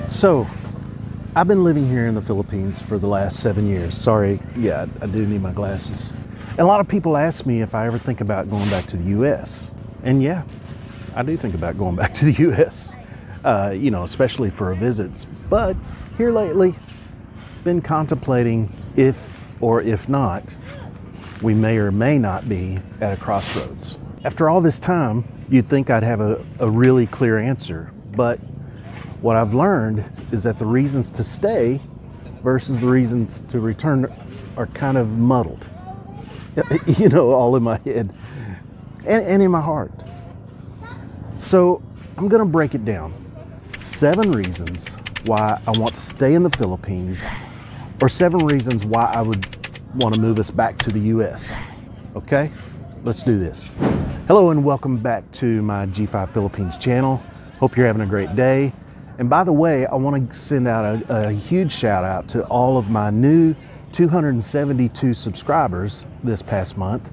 So, I've been living here in the Philippines for the last 7 years. Sorry, yeah, I do need my glasses. And a lot of people ask me if I ever think about going back to the U.S. And yeah, I do think about going back to the U.S., especially for visits. But here lately, been contemplating if or if not, we may or may not be at a crossroads. After all this time, you'd think I'd have a really clear answer, but what I've learned is that the reasons to stay versus the reasons to return are kind of muddled, all in my head and in my heart. So I'm gonna break it down. 7 reasons why I want to stay in the Philippines, or 7 reasons why I would want to move us back to the US. Okay, let's do this. Hello and welcome back to my G5 Philippines channel. Hope you're having a great day. And by the way, I want to send out a huge shout out to all of my new 272 subscribers this past month.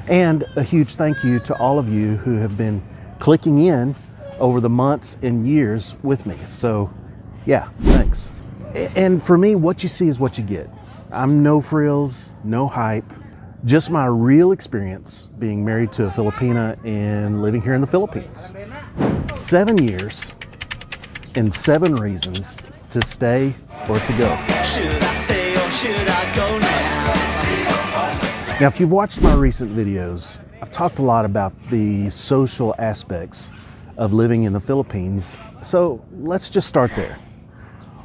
And a huge thank you to all of you who have been clicking in over the months and years with me. So yeah, thanks. And for me, what you see is what you get. I'm no frills, no hype, just my real experience being married to a Filipina and living here in the Philippines. 7 years and 7 reasons to stay or to go. Should I stay or should I go now? Now, if you've watched my recent videos, I've talked a lot about the social aspects of living in the Philippines. So let's just start there.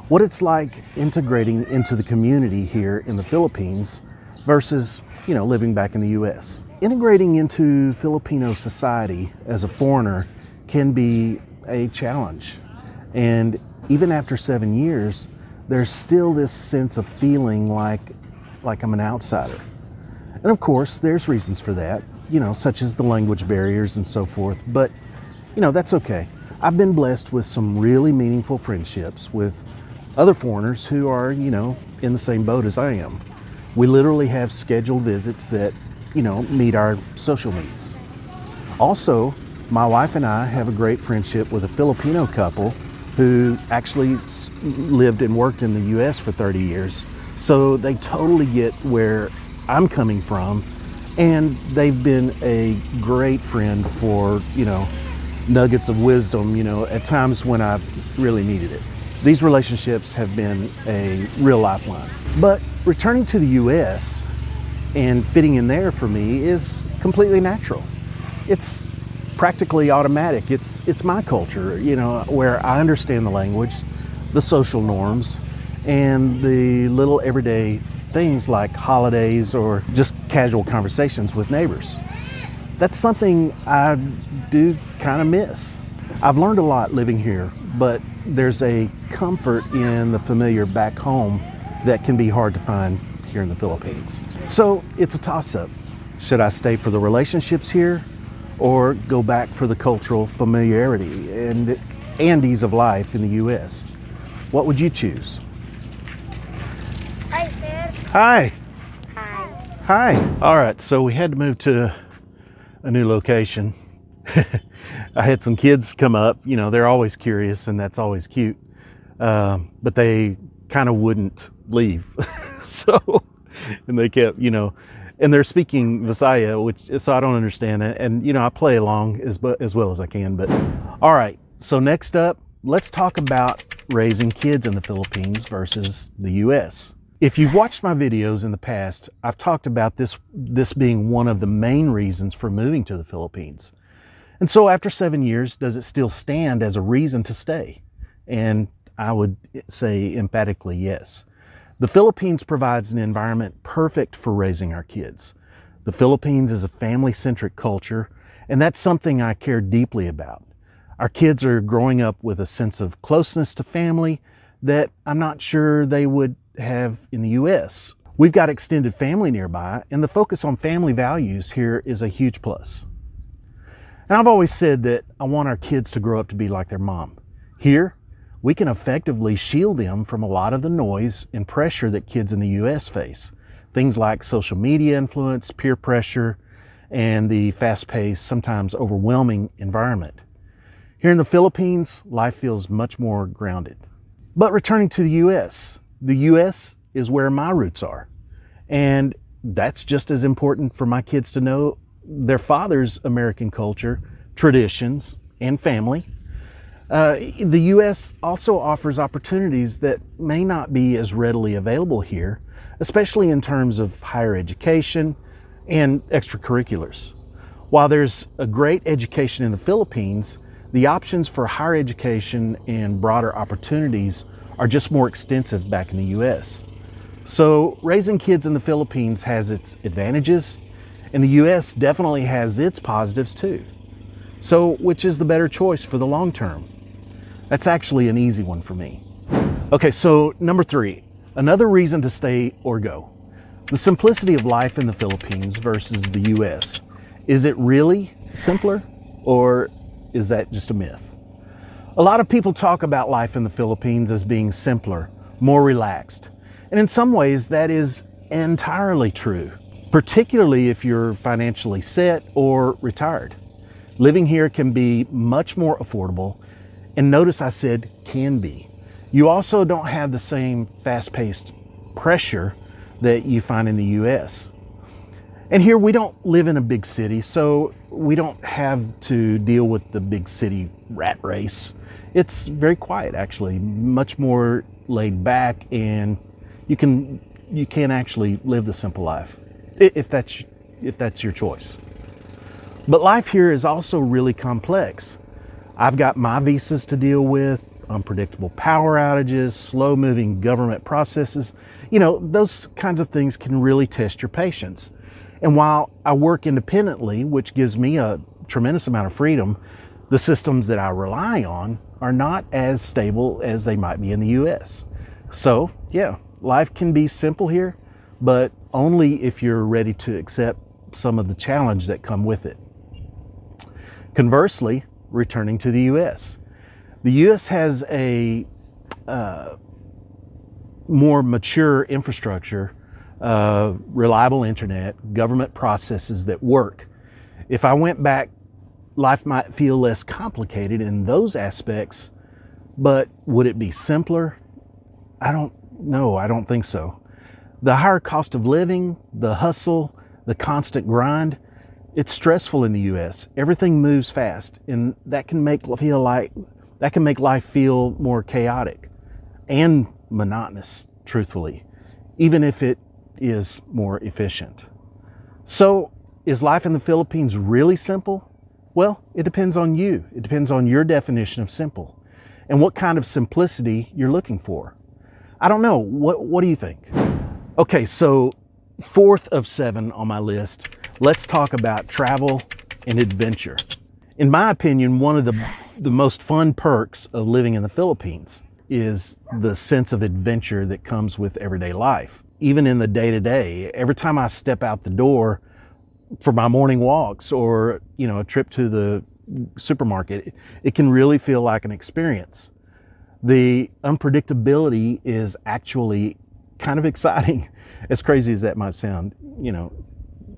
What it's like integrating into the community here in the Philippines versus, living back in the US. Integrating into Filipino society as a foreigner can be a challenge. And even after 7 years, there's still this sense of feeling like I'm an outsider. And of course, there's reasons for that, such as the language barriers and so forth. But, that's okay. I've been blessed with some really meaningful friendships with other foreigners who are, in the same boat as I am. We literally have scheduled visits that, meet our social needs. Also, my wife and I have a great friendship with a Filipino couple who actually lived and worked in the US for 30 years. So they totally get where I'm coming from, and they've been a great friend for, nuggets of wisdom, at times when I've really needed it. These relationships have been a real lifeline. But returning to the US and fitting in there for me is completely natural. It's practically automatic. It's my culture, where I understand the language, the social norms, and the little everyday things like holidays or just casual conversations with neighbors. That's something I do kind of miss. I've learned a lot living here, but there's a comfort in the familiar back home that can be hard to find here in the Philippines. So it's a toss-up. Should I stay for the relationships here, or go back for the cultural familiarity and ease of life in the US? What would you choose? Hi, sir. Hi. Hi. Hi. All right, so we had to move to a new location. I had some kids come up, they're always curious and that's always cute. But they kind of wouldn't leave. And they kept, and they're speaking Visaya, so I don't understand it. And, I play along as well as I can. But all right, so next up, let's talk about raising kids in the Philippines versus the US. If you've watched my videos in the past, I've talked about this being one of the main reasons for moving to the Philippines. And so after 7 years, does it still stand as a reason to stay? And I would say emphatically yes. The Philippines provides an environment perfect for raising our kids. The Philippines is a family-centric culture, and that's something I care deeply about. Our kids are growing up with a sense of closeness to family that I'm not sure they would have in the US. We've got extended family nearby, and the focus on family values here is a huge plus. And I've always said that I want our kids to grow up to be like their mom. Here, we can effectively shield them from a lot of the noise and pressure that kids in the US face. Things like social media influence, peer pressure, and the fast-paced, sometimes overwhelming environment. Here in the Philippines, life feels much more grounded. But returning to the US is where my roots are. And that's just as important for my kids to know their father's American culture, traditions, and family. The US also offers opportunities that may not be as readily available here, especially in terms of higher education and extracurriculars. While there's a great education in the Philippines, the options for higher education and broader opportunities are just more extensive back in the US. So raising kids in the Philippines has its advantages, and the US definitely has its positives too. So which is the better choice for the long term? That's actually an easy one for me. Okay, so number 3, another reason to stay or go. The simplicity of life in the Philippines versus the US. Is it really simpler, or is that just a myth? A lot of people talk about life in the Philippines as being simpler, more relaxed. And in some ways that is entirely true, particularly if you're financially set or retired. Living here can be much more affordable, and notice I said can be. You also don't have the same fast-paced pressure that you find in the US. And here we don't live in a big city, so we don't have to deal with the big city rat race. It's very quiet, actually, much more laid back, and you can actually live the simple life if that's your choice. But life here is also really complex. I've got my visas to deal with, unpredictable power outages, slow-moving government processes. Those kinds of things can really test your patience. And while I work independently, which gives me a tremendous amount of freedom, the systems that I rely on are not as stable as they might be in the US. So, yeah, life can be simple here, but only if you're ready to accept some of the challenge that come with it. Conversely, returning to the US. The US has a more mature infrastructure, reliable internet, government processes that work. If I went back, life might feel less complicated in those aspects, but would it be simpler? I don't know. I don't think so. The higher cost of living, the hustle, the constant grind, it's stressful in the US. Everything moves fast, and that can make life feel more chaotic and monotonous, truthfully, even if it is more efficient. So, is life in the Philippines really simple? Well, it depends on you. It depends on your definition of simple and what kind of simplicity you're looking for. I don't know. What do you think? Okay, so 4th of 7 on my list, let's talk about travel and adventure. In my opinion, one of the most fun perks of living in the Philippines is the sense of adventure that comes with everyday life. Even in the day-to-day, every time I step out the door for my morning walks or, a trip to the supermarket, it can really feel like an experience. The unpredictability is actually kind of exciting, as crazy as that might sound,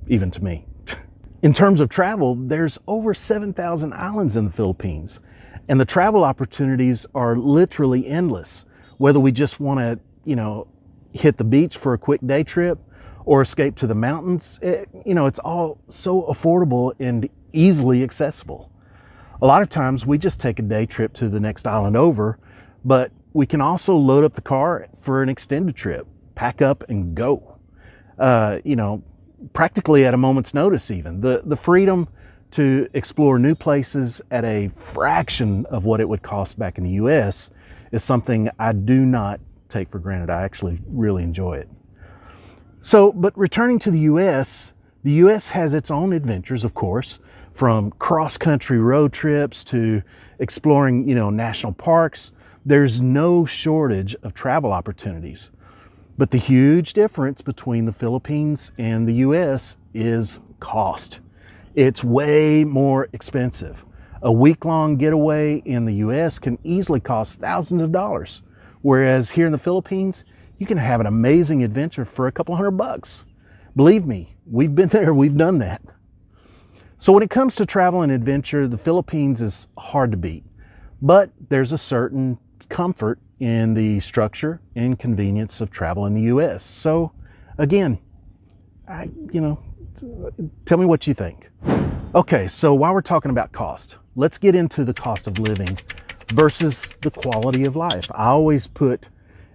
even to me. In terms of travel, there's over 7,000 islands in the Philippines, and the travel opportunities are literally endless. Whether we just want to, hit the beach for a quick day trip or escape to the mountains, it's all so affordable and easily accessible. A lot of times we just take a day trip to the next island over, but we can also load up the car for an extended trip, pack up and go. Practically at a moment's notice even. The freedom to explore new places at a fraction of what it would cost back in the US is something I do not take for granted. I actually really enjoy it. So, but returning to the US has its own adventures, of course, from cross-country road trips to exploring, national parks. There's no shortage of travel opportunities. But the huge difference between the Philippines and the US is cost. It's way more expensive. A week-long getaway in the US can easily cost thousands of dollars, whereas here in the Philippines, you can have an amazing adventure for a couple $100. Believe me, we've been there, we've done that. So when it comes to travel and adventure, the Philippines is hard to beat, but there's a certain comfort in the structure and convenience of travel in the U.S. So again, tell me what you think. Okay, so while we're talking about cost, let's get into the cost of living versus the quality of life. I always put,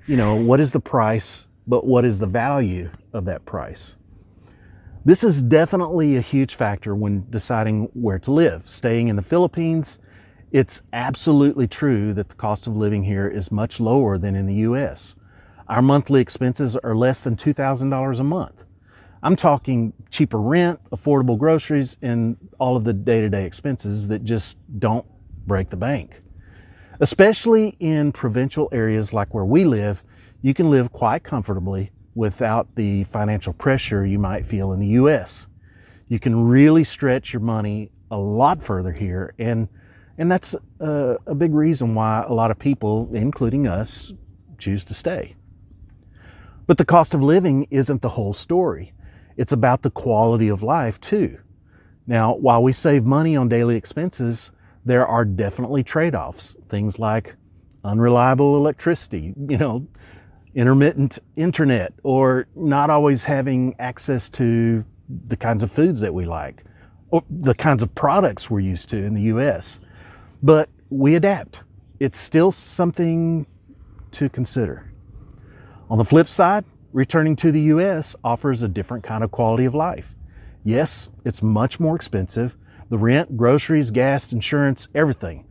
what is the price, but what is the value of that price? This is definitely a huge factor when deciding where to live. Staying in the Philippines, it's absolutely true that the cost of living here is much lower than in the US. Our monthly expenses are less than $2,000 a month. I'm talking cheaper rent, affordable groceries, and all of the day-to-day expenses that just don't break the bank. Especially in provincial areas like where we live, you can live quite comfortably without the financial pressure you might feel in the US. You can really stretch your money a lot further here, and that's a big reason why a lot of people, including us, choose to stay. But the cost of living isn't the whole story. It's about the quality of life too. Now, while we save money on daily expenses, there are definitely trade-offs. Things like unreliable electricity, intermittent internet, or not always having access to the kinds of foods that we like, or the kinds of products we're used to in the US. But we adapt. It's still something to consider. On the flip side, returning to the US offers a different kind of quality of life. Yes, it's much more expensive. The rent, groceries, gas, insurance, everything.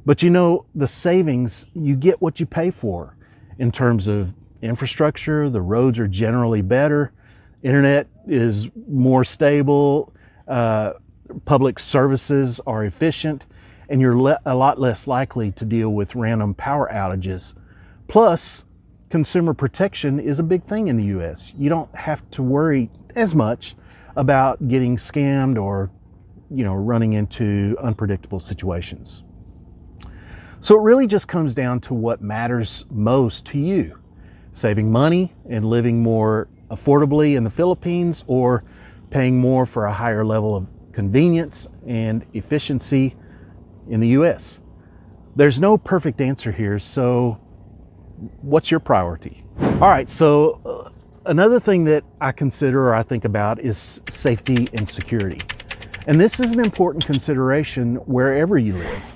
But the savings, you get what you pay for in terms of infrastructure. The roads are generally better. Internet is more stable. Public services are efficient, and you're a lot less likely to deal with random power outages. Plus, consumer protection is a big thing in the US. You don't have to worry as much about getting scammed or, running into unpredictable situations. So it really just comes down to what matters most to you. Saving money and living more affordably in the Philippines, or paying more for a higher level of convenience and efficiency in the US. There's no perfect answer here, so what's your priority? All right, so another thing that I consider or I think about is safety and security. And this is an important consideration wherever you live.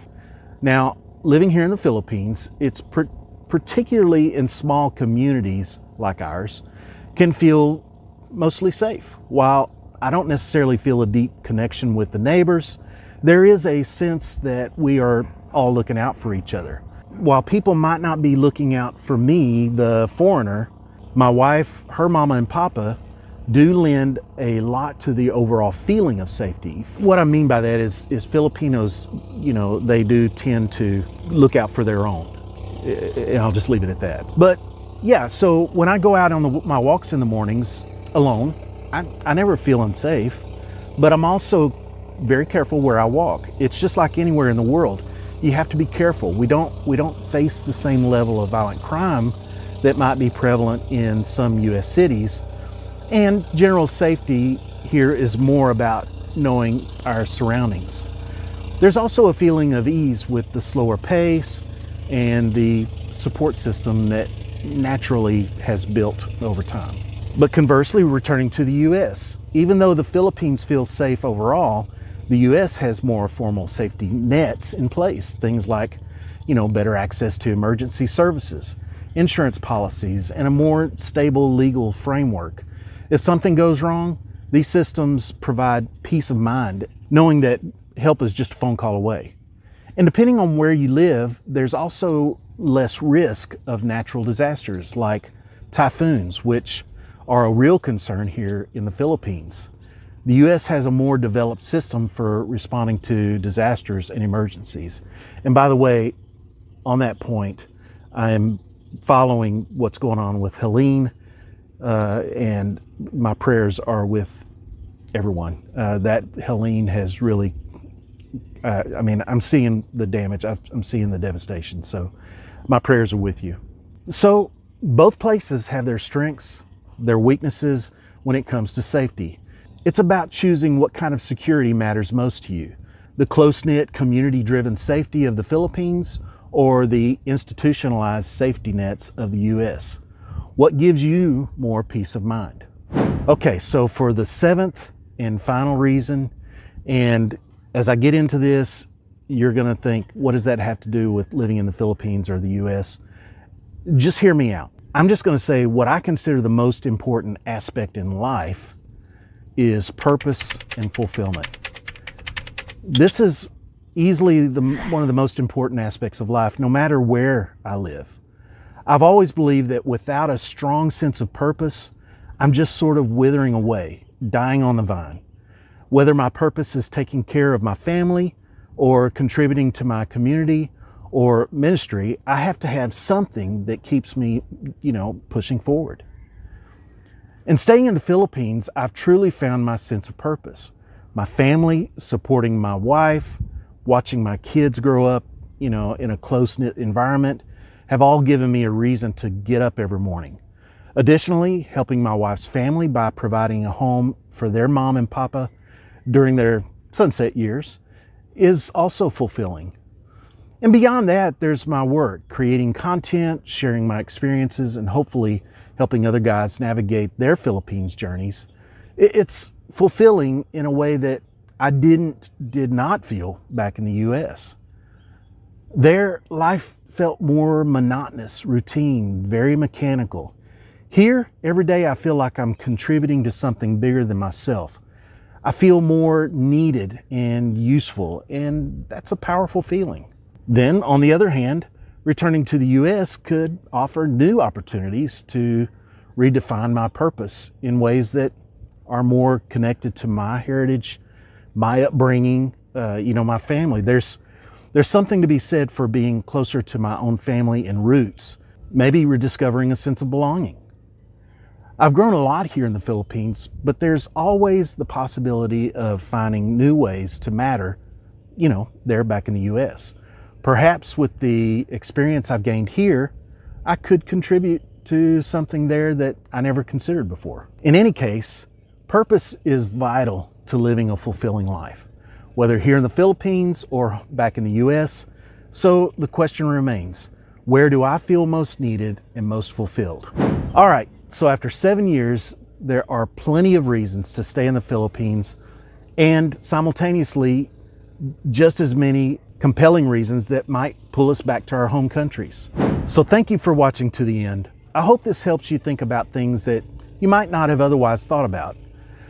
Now, living here in the Philippines, it's particularly in small communities like ours, can feel mostly safe. While I don't necessarily feel a deep connection with the neighbors, there is a sense that we are all looking out for each other. While people might not be looking out for me, the foreigner, my wife, her mama and papa do lend a lot to the overall feeling of safety. What I mean by that is Filipinos, they do tend to look out for their own. And I'll just leave it at that. But yeah, so when I go out on my walks in the mornings alone, I never feel unsafe, but I'm also very careful where I walk. It's just like anywhere in the world. You have to be careful. We don't face the same level of violent crime that might be prevalent in some US cities. And general safety here is more about knowing our surroundings. There's also a feeling of ease with the slower pace and the support system that naturally has built over time. But conversely, returning to the US, even though the Philippines feels safe overall, the US has more formal safety nets in place. Things like, better access to emergency services, insurance policies, and a more stable legal framework. If something goes wrong, these systems provide peace of mind, knowing that help is just a phone call away. And depending on where you live, there's also less risk of natural disasters like typhoons, which are a real concern here in the Philippines. The US has a more developed system for responding to disasters and emergencies. And by the way, on that point, I'm following what's going on with Helene, and my prayers are with everyone. That Helene has really, I'm seeing the damage, I'm seeing the devastation, so my prayers are with you. So both places have their strengths, their weaknesses when it comes to safety. It's about choosing what kind of security matters most to you. The close-knit, community-driven safety of the Philippines, or the institutionalized safety nets of the U.S.? What gives you more peace of mind? Okay, so for the seventh and final reason, and as I get into this, you're gonna think, what does that have to do with living in the Philippines or the U.S.? Just hear me out. I'm just gonna say what I consider the most important aspect in life is purpose and fulfillment. This is easily one of the most important aspects of life, no matter where I live. I've always believed that without a strong sense of purpose, I'm just sort of withering away, dying on the vine. Whether my purpose is taking care of my family or contributing to my community or ministry, I have to have something that keeps me, pushing forward. And staying in the Philippines, I've truly found my sense of purpose. My family, supporting my wife, watching my kids grow up, in a close-knit environment, have all given me a reason to get up every morning. Additionally, helping my wife's family by providing a home for their mom and papa during their sunset years is also fulfilling. And beyond that, there's my work, creating content, sharing my experiences, and hopefully helping other guys navigate their Philippines journeys. It's fulfilling in a way that I did not feel back in the U.S. There, life felt more monotonous, routine, very mechanical. Here, every day I feel like I'm contributing to something bigger than myself. I feel more needed and useful, and that's a powerful feeling. Then, on the other hand, returning to the U.S. could offer new opportunities to redefine my purpose in ways that are more connected to my heritage, my upbringing, my family. There's something to be said for being closer to my own family and roots, maybe rediscovering a sense of belonging. I've grown a lot here in the Philippines, but there's always the possibility of finding new ways to matter, there back in the U.S. Perhaps with the experience I've gained here, I could contribute to something there that I never considered before. In any case, purpose is vital to living a fulfilling life, whether here in the Philippines or back in the U.S. So the question remains, where do I feel most needed and most fulfilled? All right, so after 7 years, there are plenty of reasons to stay in the Philippines, and simultaneously, just as many compelling reasons that might pull us back to our home countries. So thank you for watching to the end. I hope this helps you think about things that you might not have otherwise thought about.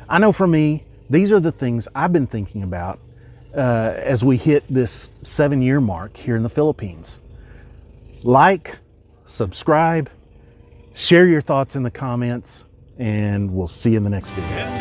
I know for me, these are the things I've been thinking about as we hit this 7-year mark here in the Philippines. Like, subscribe, share your thoughts in the comments, and we'll see you in the next video.